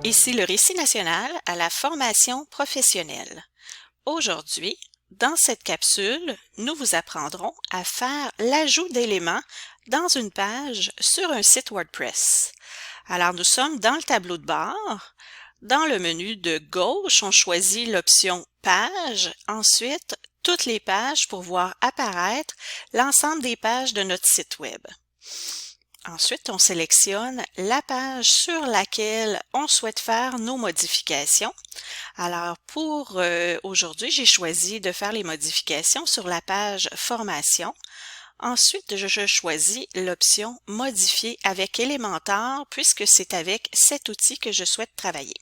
ici le Récit national à la formation professionnelle. Aujourd'hui, dans cette capsule, nous vous apprendrons à faire l'ajout d'éléments dans une page sur un site WordPress. Alors, nous sommes dans le tableau de bord. Dans le menu de gauche, on choisit l'option Page, ensuite toutes les pages pour voir apparaître l'ensemble des pages de notre site Web. Ensuite, on sélectionne la page sur laquelle on souhaite faire nos modifications. Alors, pour aujourd'hui, j'ai choisi de faire les modifications sur la page Formation. Ensuite, je choisis l'option Modifier avec Elementor puisque c'est avec cet outil que je souhaite travailler.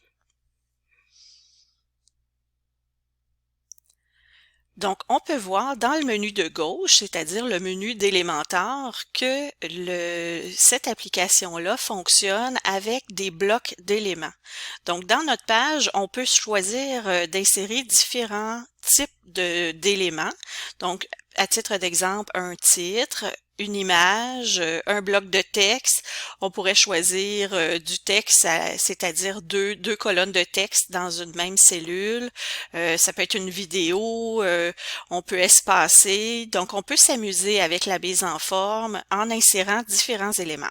Donc, on peut voir dans le menu de gauche, c'est-à-dire le menu d'Elementor, que cette application-là fonctionne avec des blocs d'éléments. Donc, dans notre page, on peut choisir d'insérer différents types d'éléments. Donc, à titre d'exemple, un titre, une image, un bloc de texte. On pourrait choisir du texte, c'est-à-dire deux colonnes de texte dans une même cellule. Ça peut être une vidéo, on peut espacer. Donc, on peut s'amuser avec la mise en forme en insérant différents éléments.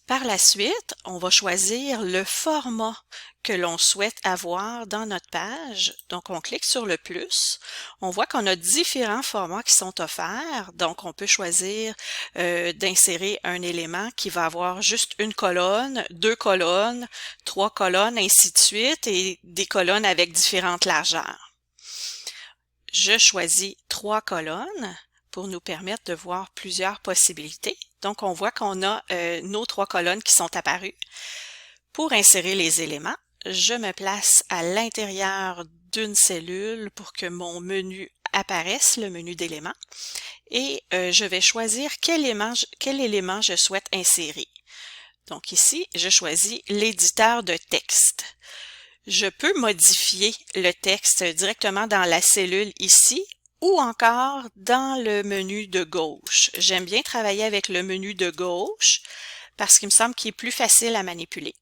Par la suite, on va choisir le format que l'on souhaite avoir dans notre page. Donc, on clique sur le plus. On voit qu'on a différents formats qui sont offerts. Donc, on peut choisir d'insérer un élément qui va avoir juste une colonne, deux colonnes, trois colonnes, ainsi de suite, et des colonnes avec différentes largeurs. Je choisis trois colonnes pour nous permettre de voir plusieurs possibilités. Donc, on voit qu'on a nos trois colonnes qui sont apparues. Pour insérer les éléments, je me place à l'intérieur d'une cellule pour que mon menu apparaisse, le menu d'éléments, et je vais choisir quel élément je souhaite insérer. Donc ici, je choisis l'éditeur de texte. Je peux modifier le texte directement dans la cellule ici ou encore dans le menu de gauche. J'aime bien travailler avec le menu de gauche parce qu'il me semble qu'il est plus facile à manipuler.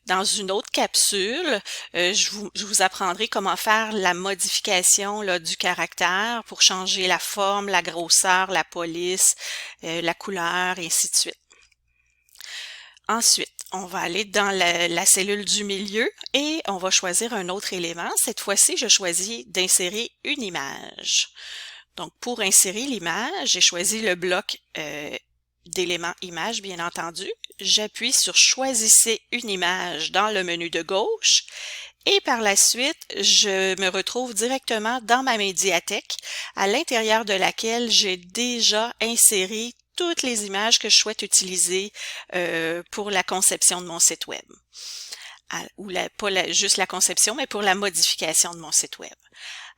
Dans une autre capsule, je vous apprendrai comment faire la modification là, du caractère pour changer la forme, la grosseur, la police, la couleur, et ainsi de suite. Ensuite, on va aller dans la cellule du milieu et on va choisir un autre élément. Cette fois-ci, je choisis d'insérer une image. Donc, pour insérer l'image, j'ai choisi le bloc d'éléments image, bien entendu. J'appuie sur Choisissez une image dans le menu de gauche et par la suite, je me retrouve directement dans ma médiathèque à l'intérieur de laquelle j'ai déjà inséré toutes les images que je souhaite utiliser pour la conception de mon site web. Ou pas juste la conception, mais pour la modification de mon site web.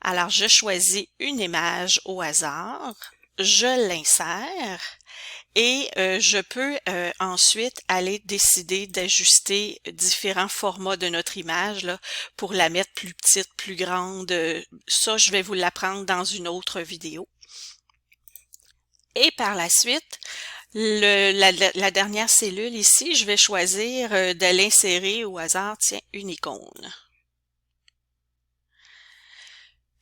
Alors, je choisis une image au hasard, je l'insère et je peux ensuite aller décider d'ajuster différents formats de notre image là, pour la mettre plus petite, plus grande. Ça, je vais vous l'apprendre dans une autre vidéo. Et par la suite, la dernière cellule ici, je vais choisir de l'insérer au hasard, tiens, une icône.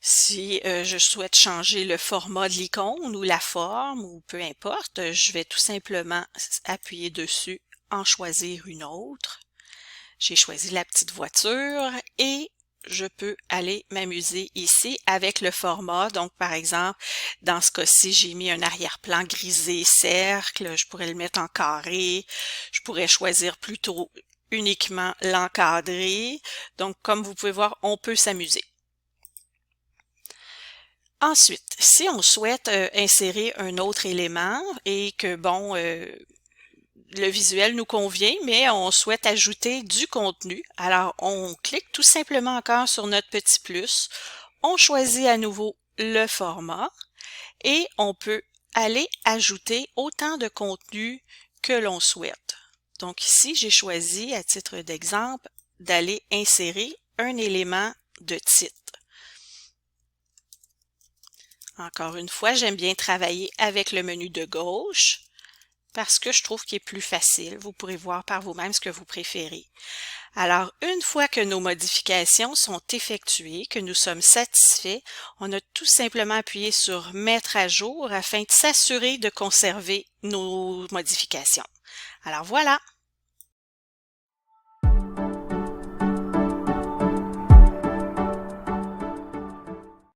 Si je souhaite changer le format de l'icône ou la forme ou peu importe, je vais tout simplement appuyer dessus, en choisir une autre. J'ai choisi la petite voiture et je peux aller m'amuser ici avec le format. Donc, par exemple, dans ce cas-ci, j'ai mis un arrière-plan grisé cercle. Je pourrais le mettre en carré. Je pourrais choisir plutôt uniquement l'encadré. Donc, comme vous pouvez voir, on peut s'amuser. Ensuite, si on souhaite insérer un autre élément et que, bon, le visuel nous convient, mais on souhaite ajouter du contenu, alors on clique tout simplement encore sur notre petit plus, on choisit à nouveau le format et on peut aller ajouter autant de contenu que l'on souhaite. Donc ici, j'ai choisi, à titre d'exemple, d'aller insérer un élément de titre. Encore une fois, j'aime bien travailler avec le menu de gauche parce que je trouve qu'il est plus facile. Vous pourrez voir par vous-même ce que vous préférez. Alors, une fois que nos modifications sont effectuées, que nous sommes satisfaits, on a tout simplement appuyé sur Mettre à jour afin de s'assurer de conserver nos modifications. Alors voilà!